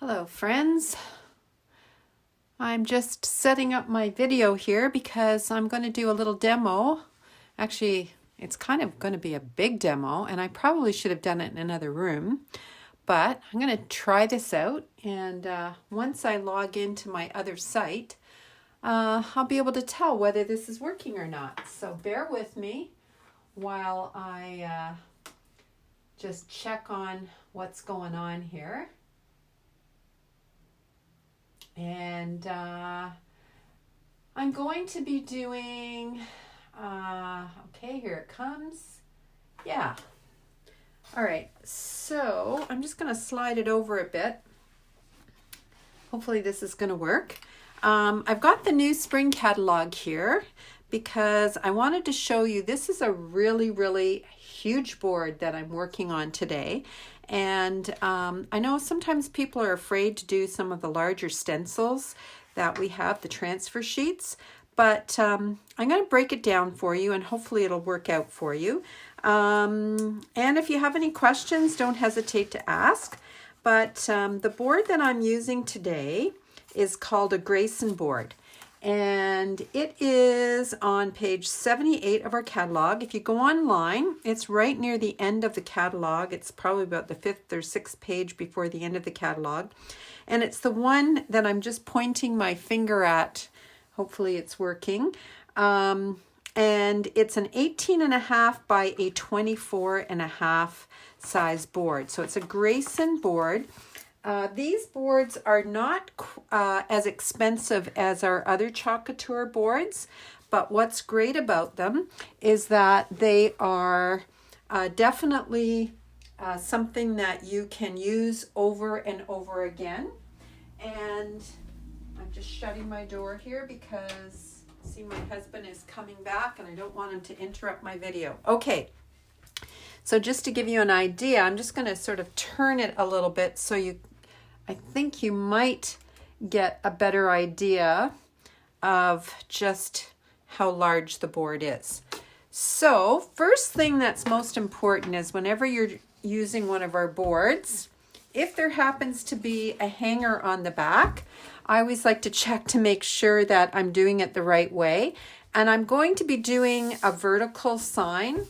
Hello friends, I'm just setting up my video here because I'm going to do a little demo. Actually, it's kind of going to be a big demo and I probably should have done it in another room, but I'm going to try this out, and once I log into my other site, I'll be able to tell whether this is working or not. So bear with me while I just check on what's going on here. And I'm going to be doing, okay, here it comes. Yeah. All right, so I'm just going to slide it over a bit. Hopefully this is going to work. I've got the new spring catalog here because I wanted to show you, this is a really huge board that I'm working on today. And I know sometimes people are afraid to do some of the larger stencils that we have, the transfer sheets, but I'm going to break it down for you and hopefully it'll work out for you. And if you have any questions, don't hesitate to ask. But the board that I'm using today is called a Grayson board. And it is on page 78 of our catalog. If you go online, it's right near the end of the catalog. It's probably about the 5th or 6th page before the end of the catalog. And it's the one that I'm just pointing my finger at. Hopefully it's working. And it's an 18.5 by a 24.5 size board. So it's a Grayson board. These boards are not as expensive as our other Chalk Couture boards, but what's great about them is that they are definitely something that you can use over and over again. And I'm just shutting my door here because, see, my husband is coming back and I don't want him to interrupt my video. Okay. So just to give you an idea, I'm just going to sort of turn it a little bit so I think you might get a better idea of just how large the board is. So first thing that's most important is whenever you're using one of our boards, if there happens to be a hanger on the back, I always like to check to make sure that I'm doing it the right way. And I'm going to be doing a vertical sign.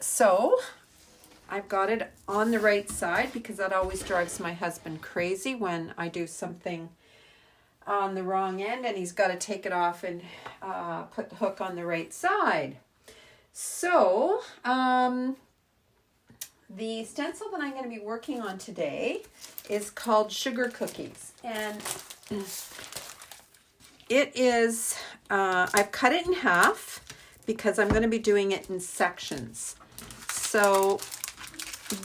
So I've got it on the right side because that always drives my husband crazy when I do something on the wrong end and he's got to take it off and put the hook on the right side. So the stencil that I'm going to be working on today is called Sugar Cookies, and it is, I've cut it in half because I'm going to be doing it in sections. So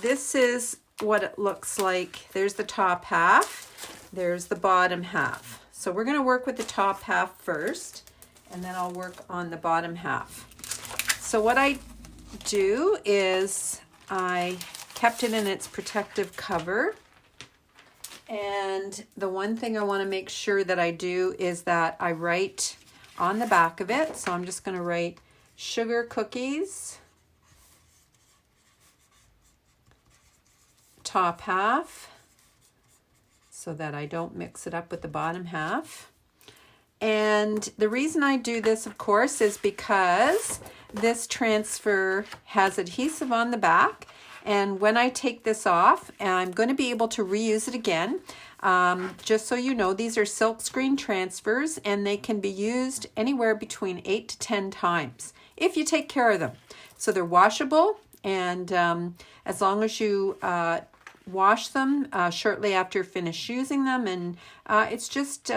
this is what it looks like. There's the top half, there's the bottom half. So we're going to work with the top half first, and then I'll work on the bottom half. So what I do is I kept it in its protective cover. And the one thing I want to make sure that I do is that I write on the back of it. So I'm just going to write Sugar Cookies, top half, so that I don't mix it up with the bottom half. And the reason I do this, of course, is because this transfer has adhesive on the back, and when I take this off, I'm going to be able to reuse it again. Just so you know, these are silk screen transfers and they can be used anywhere between 8 to 10 times if you take care of them. So they're washable, and as long as you wash them shortly after you finish using them, and it's just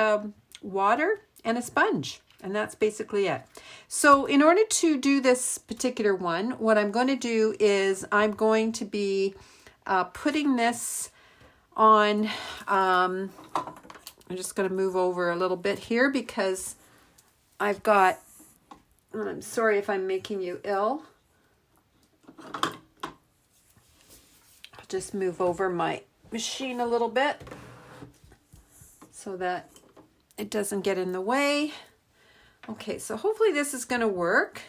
water and a sponge, and that's basically it. So in order to do this particular one, what I'm going to do is I'm going to be putting this on, I'm just going to move over a little bit here because I've got, I'm sorry if I'm making you ill. Just move over my machine a little bit so that it doesn't get in the way. Okay, so hopefully this is going to work.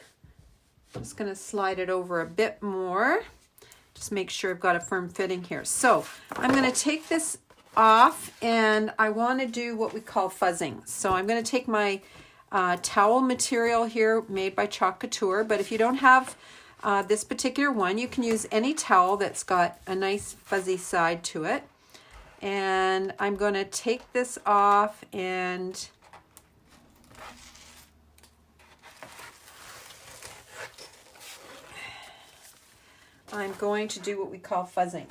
I'm just going to slide it over a bit more. Just make sure I've got a firm fitting here. So I'm going to take this off and I want to do what we call fuzzing. So I'm going to take my towel material here made by Chalk Couture, but if you don't have this particular one, you can use any towel that's got a nice fuzzy side to it. And I'm going to take this off and I'm going to do what we call fuzzing.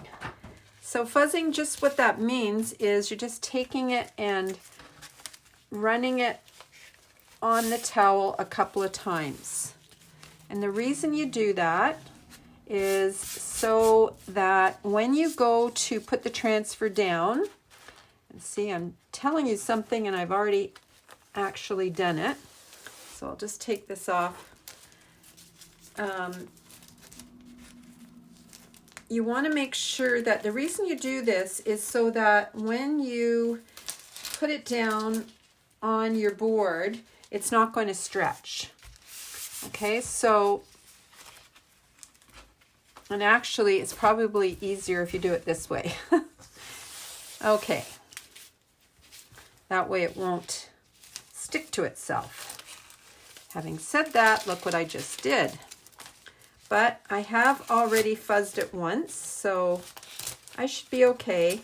So fuzzing, just what that means is you're just taking it and running it on the towel a couple of times. And the reason you do that is so that when you go to put the transfer down, and see, I'm telling you something and I've already actually done it. So I'll just take this off. You want to make sure that the reason you do this is so that when you put it down on your board, it's not going to stretch. Okay, so, and actually it's probably easier if you do it this way. Okay, that way it won't stick to itself. Having said that, look what I just did. But I have already fuzzed it once, so I should be okay.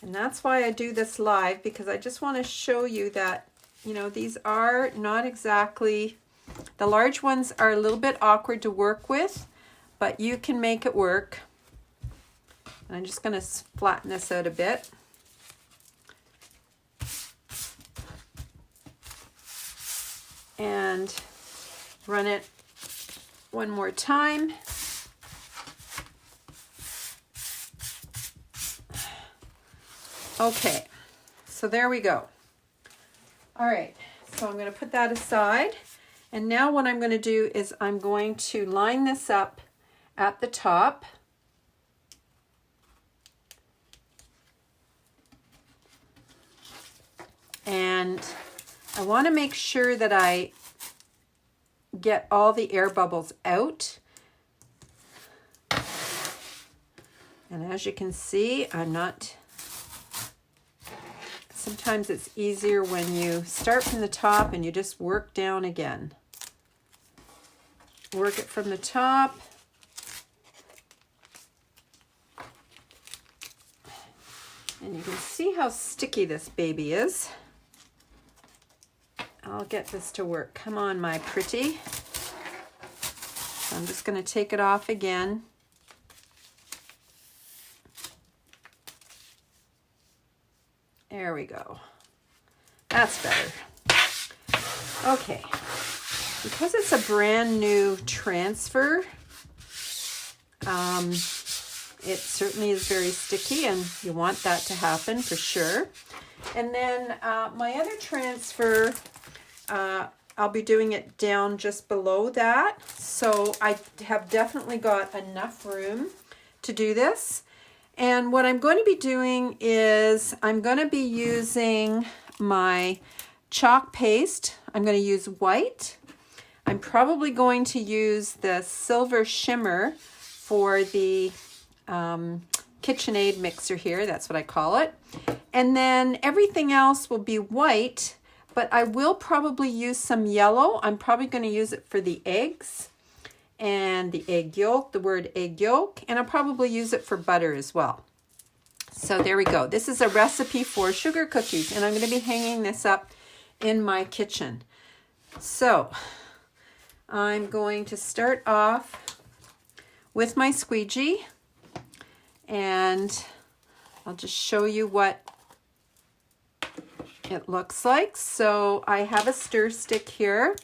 And that's why I do this live, because I just want to show you that, you know, these are not exactly, the large ones are a little bit awkward to work with, but you can make it work. And I'm just going to flatten this out a bit. And run it one more time. Okay, so there we go. All right, so I'm going to put that aside. And now what I'm going to do is I'm going to line this up at the top. And I want to make sure that I get all the air bubbles out. And as you can see, sometimes it's easier when you start from the top and you just work down again. Work it from the top. And you can see how sticky this baby is. I'll get this to work. Come on, my pretty. So I'm just going to take it off again. There we go. That's better. Okay. Because it's a brand new transfer, it certainly is very sticky, and you want that to happen for sure. And then my other transfer, I'll be doing it down just below that. So I have definitely got enough room to do this. And what I'm going to be doing is I'm going to be using my chalk paste. I'm going to use white. I'm probably going to use the silver shimmer for the KitchenAid mixer here. That's what I call it. And then everything else will be white, but I will probably use some yellow. I'm probably going to use it for the eggs and the egg yolk, the word egg yolk, and I'll probably use it for butter as well. So there we go. This is a recipe for sugar cookies, and I'm going to be hanging this up in my kitchen. So I'm going to start off with my squeegee, and I'll just show you what it looks like. So I have a stir stick here,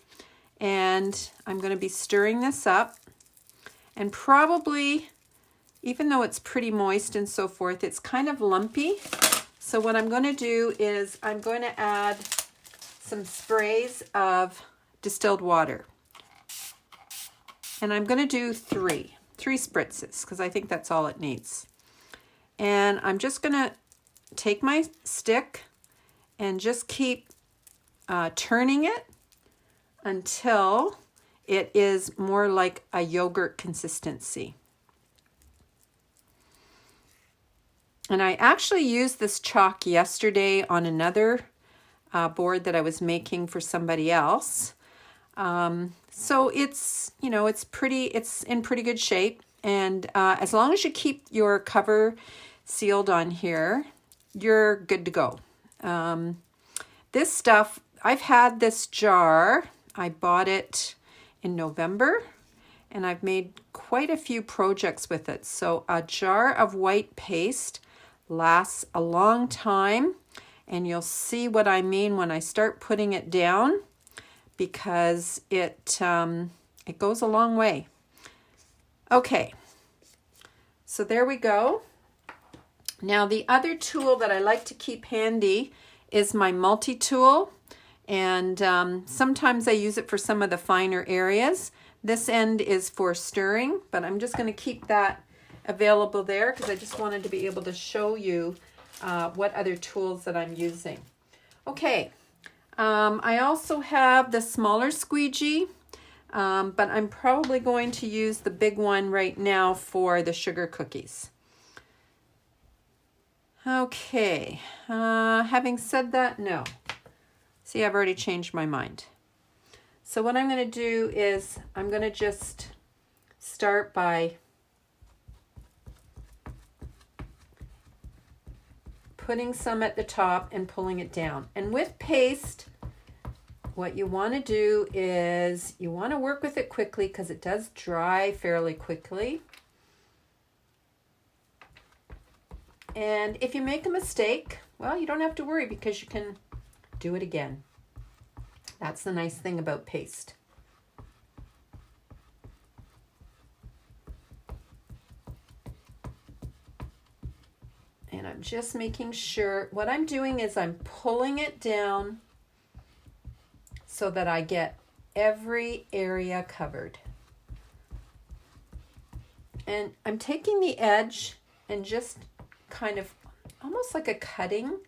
and I'm going to be stirring this up, and probably, even though it's pretty moist and so forth, it's kind of lumpy. So what I'm going to do is I'm going to add some sprays of distilled water. And I'm going to do three spritzes, because I think that's all it needs. And I'm just going to take my stick and just keep turning it until it is more like a yogurt consistency. And I actually used this chalk yesterday on another board that I was making for somebody else. So it's, you know, it's in pretty good shape. And as long as you keep your cover sealed on here, you're good to go. This stuff, I've had this jar. I bought it in November, and I've made quite a few projects with it. So a jar of white paste lasts a long time, and you'll see what I mean when I start putting it down, because it goes a long way. Okay, so there we go. Now the other tool that I like to keep handy is my multi-tool, and sometimes I use it for some of the finer areas. This end is for stirring, but I'm just going to keep that available there because I just wanted to be able to show you what other tools that I'm using. Okay, I also have the smaller squeegee, but I'm probably going to use the big one right now for the sugar cookies. Okay, having said that, no. See, I've already changed my mind. So what I'm going to do is I'm going to just start by putting some at the top and pulling it down. And with paste, what you want to do is you want to work with it quickly because it does dry fairly quickly. And if you make a mistake, well, you don't have to worry because you can do it again. That's the nice thing about paste. And I'm just making sure, what I'm doing is I'm pulling it down so that I get every area covered. And I'm taking the edge and just kind of almost like a cutting,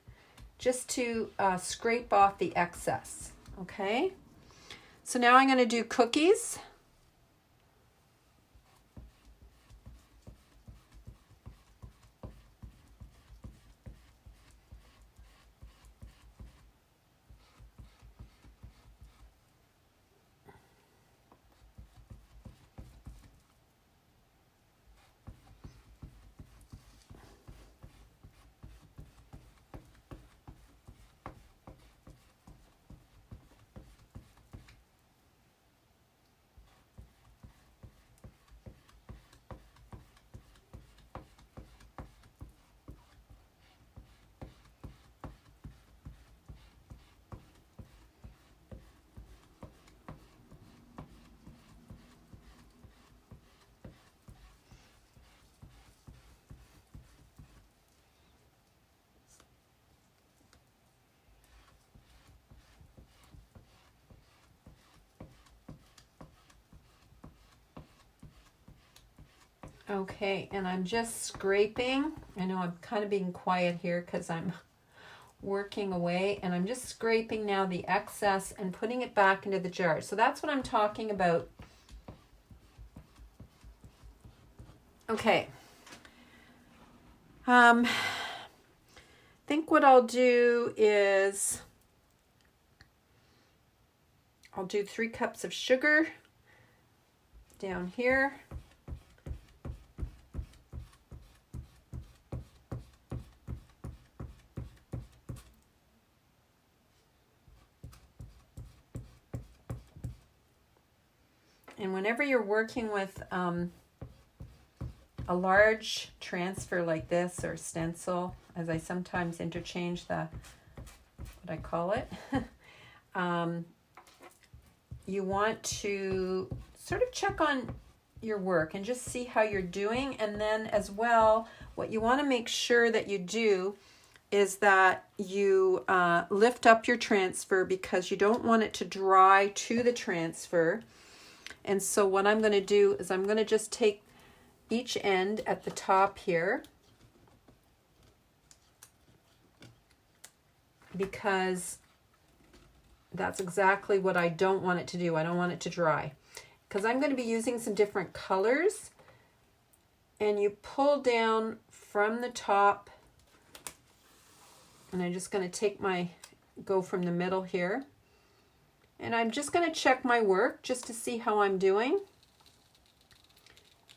just to scrape off the excess. Okay, so now I'm going to do cookies. Okay, and I'm just scraping. I know I'm kind of being quiet here because I'm working away, and I'm just scraping now the excess and putting it back into the jar. So that's what I'm talking about. Okay. I think what I'll do is I'll do 3 cups of sugar down here. And whenever you're working with a large transfer like this, or stencil, as I sometimes interchange what I call it, you want to sort of check on your work and just see how you're doing. And then as well, what you want to make sure that you do is that you lift up your transfer, because you don't want it to dry to the transfer. And so what I'm going to do is I'm going to just take each end at the top here, because that's exactly what I don't want it to do. I don't want it to dry, because I'm going to be using some different colors, and you pull down from the top And I'm just going to go from the middle here. And I'm just going to check my work just to see how I'm doing.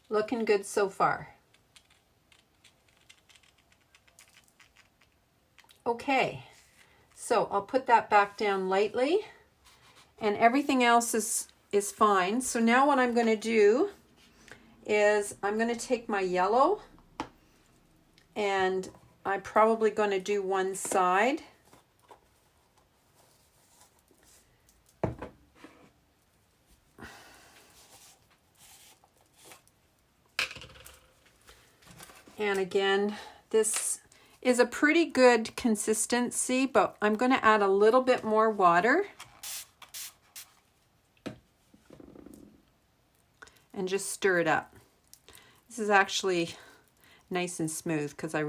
Looking good so far. Okay, so I'll put that back down lightly, and everything else is fine. So now what I'm going to do is I'm going to take my yellow, and I'm probably going to do one side. And again, this is a pretty good consistency, but I'm going to add a little bit more water and just stir it up. This is actually nice and smooth because I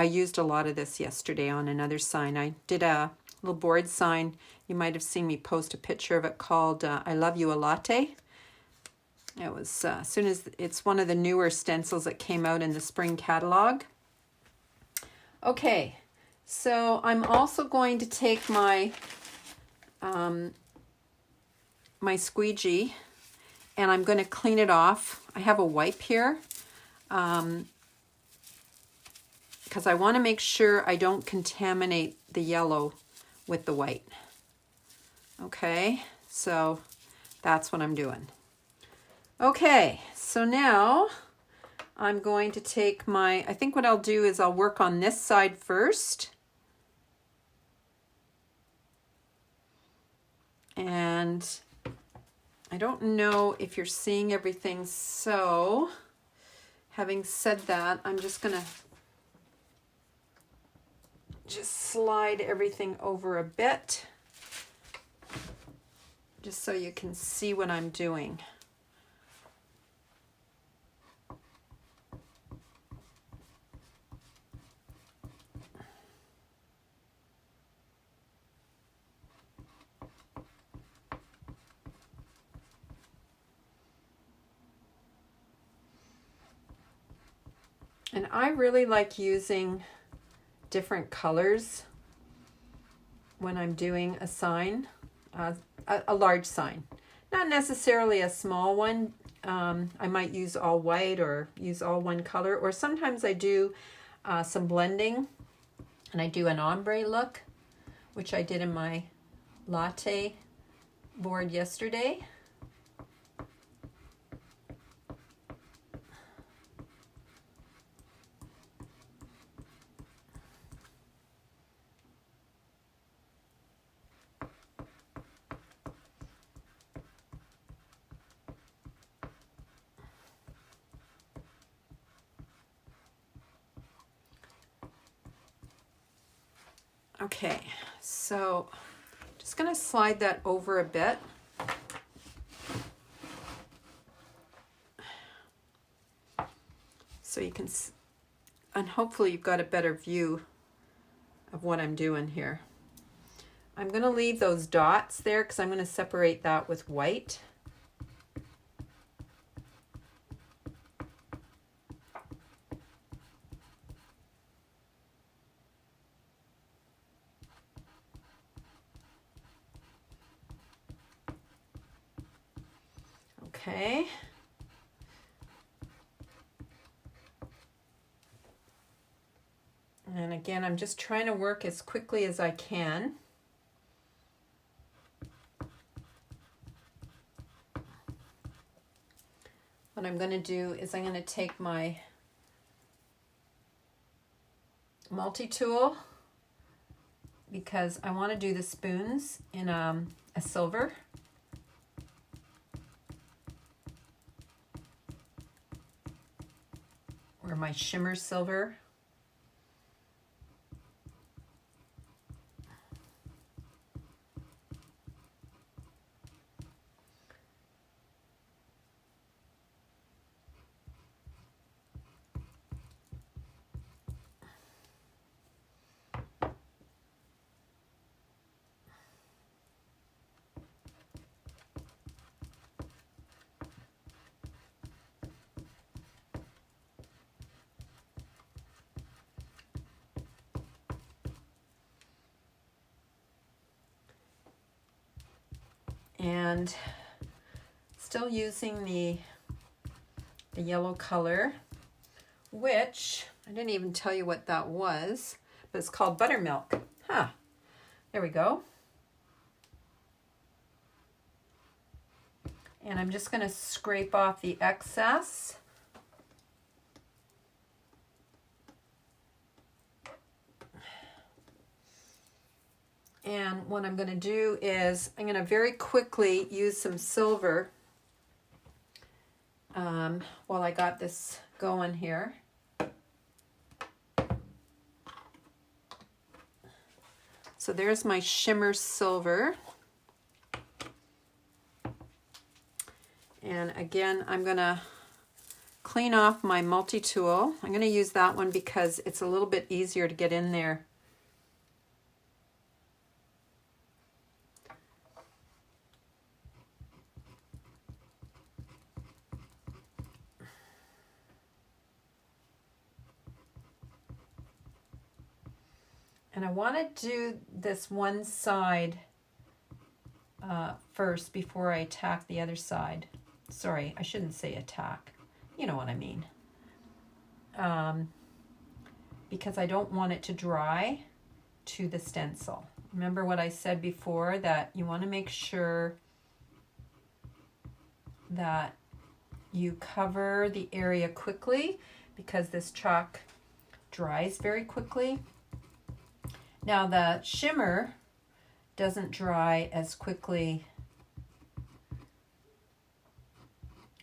used a lot of this yesterday on another sign. I did a little board sign. You might have seen me post a picture of it called I Love You a Latte. It was it's one of the newer stencils that came out in the spring catalog. Okay, so I'm also going to take my my squeegee, and I'm going to clean it off. I have a wipe here because I want to make sure I don't contaminate the yellow with the white. Okay, so that's what I'm doing. Okay, so now I'm going to take I think what I'll do is I'll work on this side first. And I don't know if you're seeing everything, so having said that, I'm just going to slide everything over a bit, just so you can see what I'm doing. And I really like using different colors when I'm doing a sign, a large sign. Not necessarily a small one. I might use all white or use all one color, or sometimes I do some blending and I do an ombre look, which I did in my latte board yesterday. Okay, so just going to slide that over a bit. So you can, and hopefully you've got a better view of what I'm doing here. I'm going to leave those dots there because I'm going to separate that with white. Okay. And again, I'm just trying to work as quickly as I can. What I'm going to do is I'm going to take my multi-tool because I want to do the spoons in a silver. Or my shimmer silver. And still using the yellow color, which I didn't even tell you what that was, but it's called buttermilk. Huh. There we go. And I'm just going to scrape off the excess. And what I'm going to do is I'm going to very quickly use some silver while I got this going here. So there's my shimmer silver. And again, I'm going to clean off my multi-tool. I'm going to use that one because it's a little bit easier to get in there. And I want to do this one side first before I attack the other side. Sorry, I shouldn't say attack. You know what I mean. Because I don't want it to dry to the stencil. Remember what I said before, that you want to make sure that you cover the area quickly because this chalk dries very quickly. Now the shimmer doesn't dry as quickly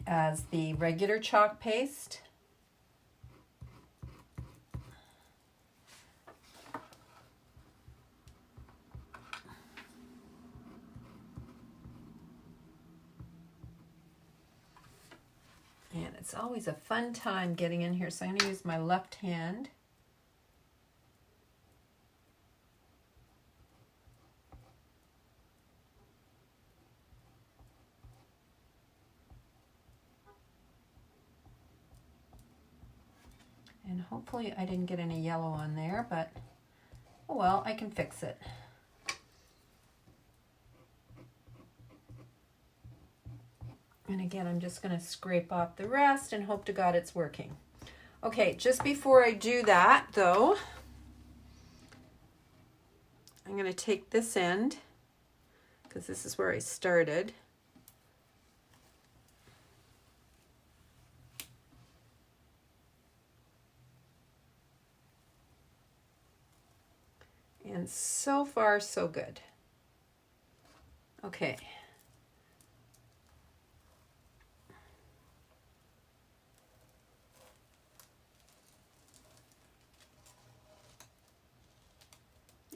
as the regular chalk paste. And it's always a fun time getting in here, so I'm going to use my left hand. And hopefully I didn't get any yellow on there, but oh well, I can fix it. And again, I'm just going to scrape off the rest and hope to God it's working. Okay, just before I do that though, I'm going to take this end, because this is where I started. And so far, so good. Okay.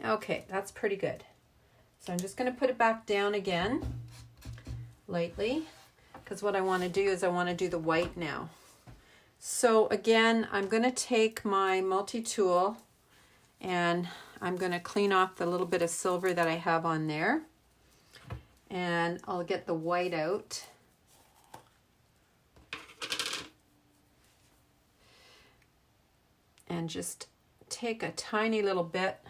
Okay, that's pretty good. So I'm just going to put it back down again, lightly, because what I want to do is I want to do the white now. So again, I'm going to take my multi-tool and I'm going to clean off the little bit of silver that I have on there. And I'll get the white out. And just take a tiny little bit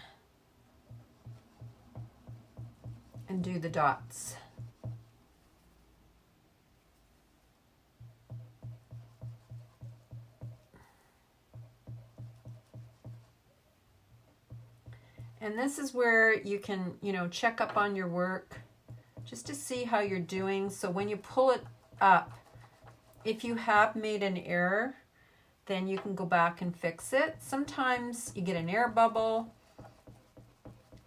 and do the dots. And this is where you can, check up on your work just to see how you're doing. So when you pull it up, if you have made an error, then you can go back and fix it. Sometimes you get an air bubble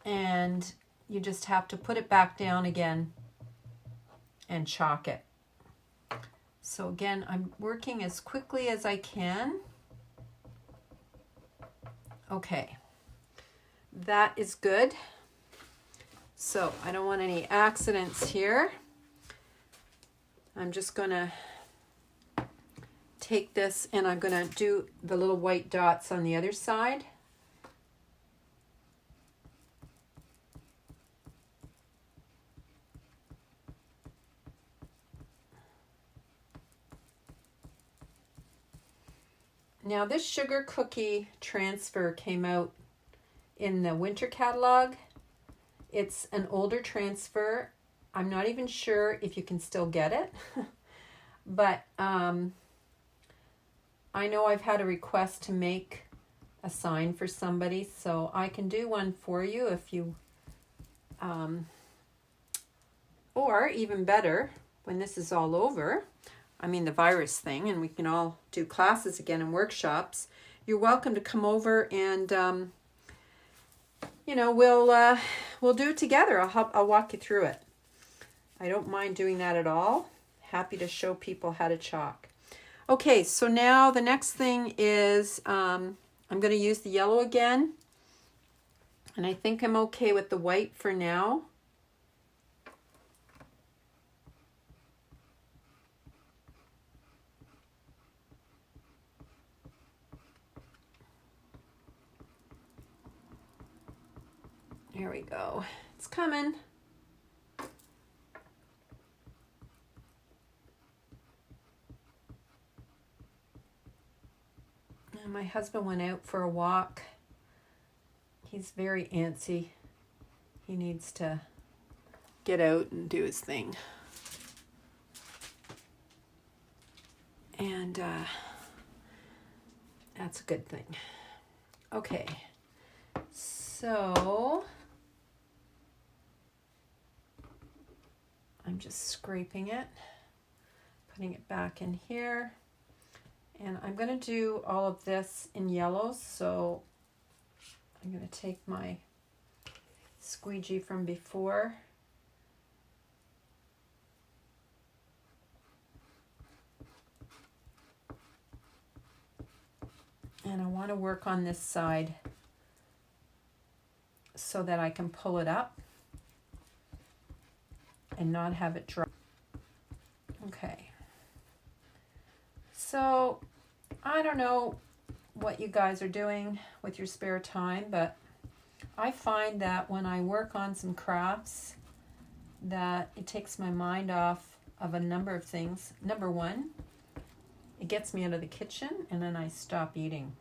and you just have to put it back down again and chalk it. So again, I'm working as quickly as I can. Okay. That is good. So I don't want any accidents here. I'm just going to take this and I'm going to do the little white dots on the other side. Now this sugar cookie transfer came out in the winter catalog. It's an older transfer. I'm not even sure if you can still get it, but I know I've had a request to make a sign for somebody, so I can do one for you if you, or even better, when this is all over, I mean the virus thing, and we can all do classes again and workshops, you're welcome to come over and, you know, we'll do it together. I'll walk you through it. I don't mind doing that at all. Happy to show people how to chalk. Okay, so now the next thing is I'm going to use the yellow again. And I think I'm okay with the white for now. Here we go. It's coming. And my husband went out for a walk. He's very antsy. He needs to get out and do his thing. And that's a good thing. Okay, so I'm just scraping it, putting it back in here. And I'm going to do all of this in yellow, so I'm going to take my squeegee from before. And I want to work on this side so that I can pull it up and not have it dry. Okay. So I don't know what you guys are doing with your spare time, but I find that when I work on some crafts that it takes my mind off of a number of things. Number one, it gets me out of the kitchen and then I stop eating.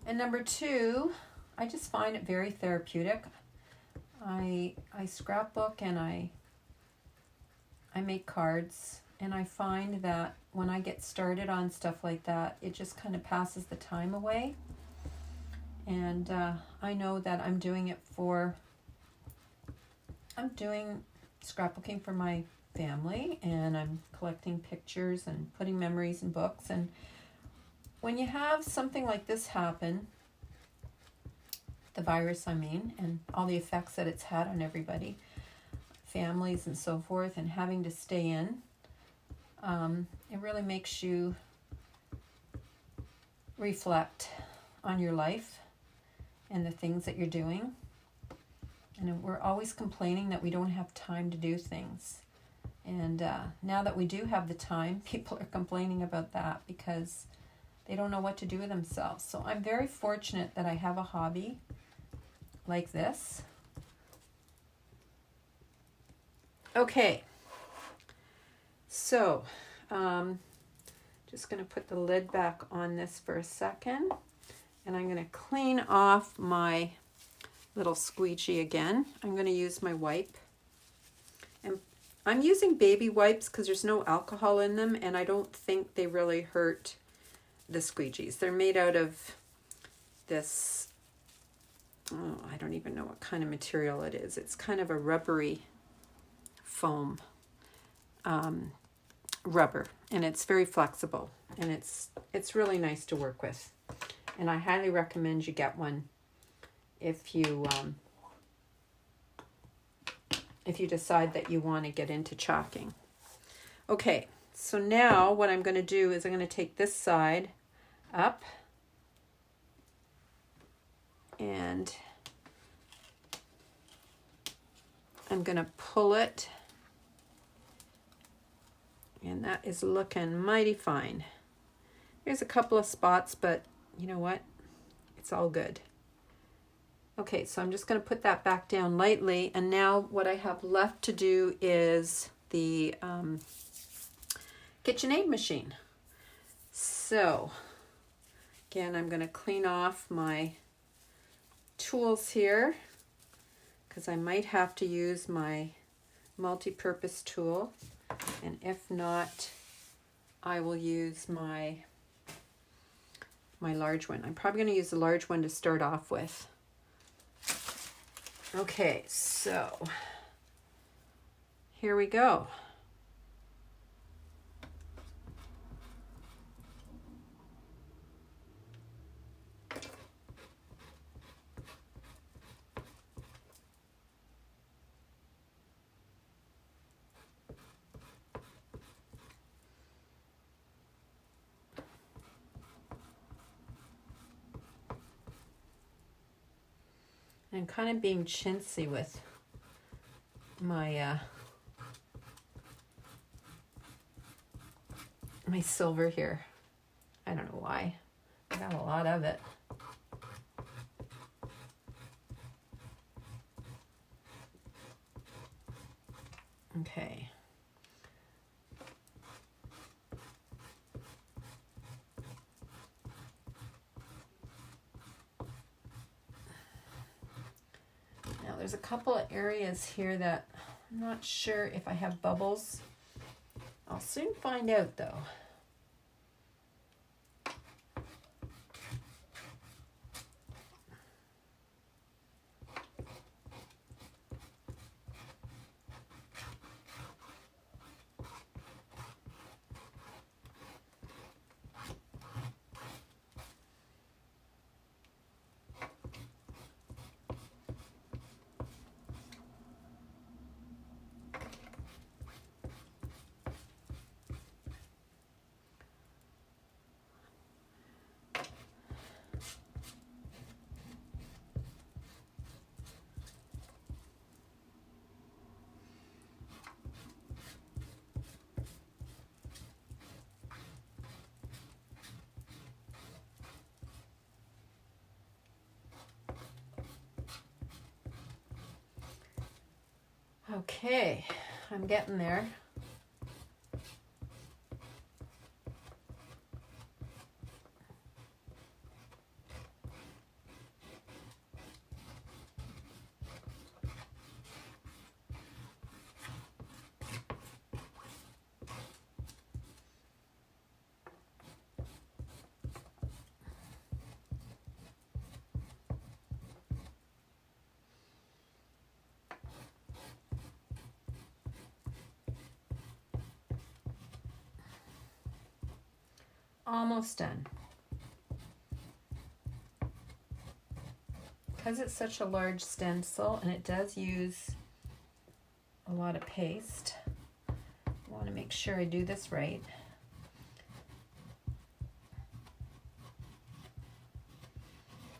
And number two, I just find it very therapeutic. I scrapbook and I make cards, and I find that when I get started on stuff like that, it just kind of passes the time away. And I know that I'm doing scrapbooking for my family, and I'm collecting pictures and putting memories in books. And when you have something like this happen, the virus I mean, and all the effects that it's had on everybody, families and so forth, and having to stay in, it really makes you reflect on your life and the things that you're doing. And we're always complaining that we don't have time to do things. And now that we do have the time, people are complaining about that because they don't know what to do with themselves. So I'm very fortunate that I have a hobby like this. Okay, so just going to put the lid back on this for a second, and I'm going to clean off my little squeegee again. I'm going to use my wipe, and I'm using baby wipes because there's no alcohol in them, and I don't think they really hurt the squeegees. They're made out of this, oh, I don't even know what kind of material it is. It's kind of a rubbery foam rubber, and it's very flexible, and it's really nice to work with, and I highly recommend you get one if you decide that you want to get into chalking. Okay, so now what I'm going to do is I'm going to take this side up, and I'm going to pull it, and that is looking mighty fine. There's a couple of spots, but you know what? It's all good. Okay, so I'm just going to put that back down lightly, and now what I have left to do is the KitchenAid machine. So again, I'm going to clean off my tools here because I might have to use my multi-purpose tool, and if not, I will use my large one. I'm probably going to use the large one to start off with. Okay, so here we go. I'm kind of being chintzy with my my silver here. I don't know why. I got a lot of it. Okay. There's a couple of areas here that I'm not sure if I have bubbles. I'll soon find out though. Okay, I'm getting there. Almost done. Because it's such a large stencil and it does use a lot of paste, I want to make sure I do this right.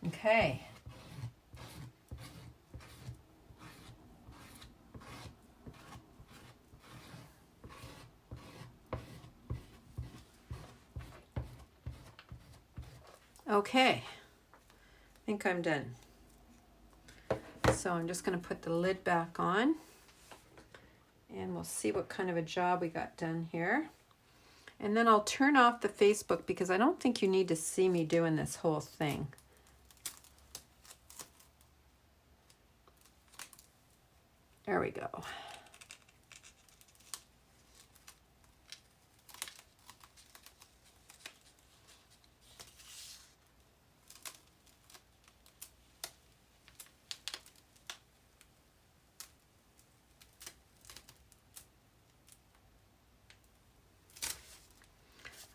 Okay. Okay, I think I'm done. So I'm just going to put the lid back on and we'll see what kind of a job we got done here. And then I'll turn off the Facebook because I don't think you need to see me doing this whole thing. There we go.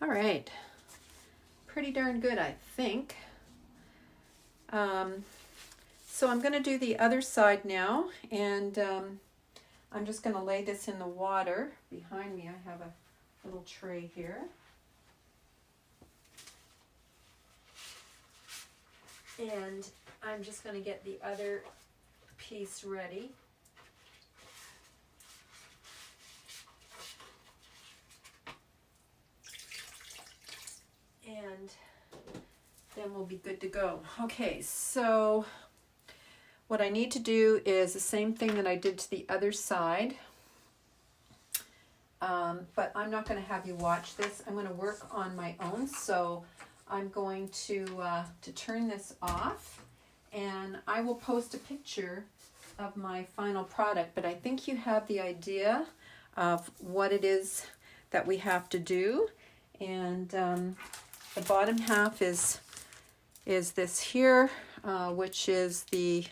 All right, pretty darn good, I think. So I'm going to do the other side now, and I'm just going to lay this in the water. Behind me I have a little tray here. And I'm just going to get the other piece ready. And then we'll be good to go. Okay, so what I need to do is the same thing that I did to the other side. But I'm not going to have you watch this. I'm going to work on my own. So I'm going to turn this off, and I will post a picture of my final product, but I think you have the idea of what it is that we have to do. And the bottom half is this here, which is the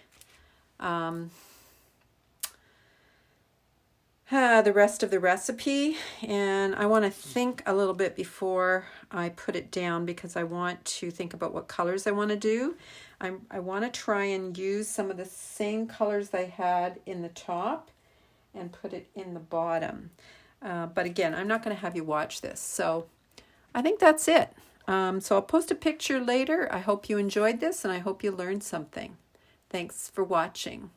rest of the recipe, and I want to think a little bit before I put it down because I want to think about what colors I want to do. I want to try and use some of the same colors I had in the top and put it in the bottom. But again, I'm not going to have you watch this. So I think that's it. So I'll post a picture later. I hope you enjoyed this and I hope you learned something. Thanks for watching.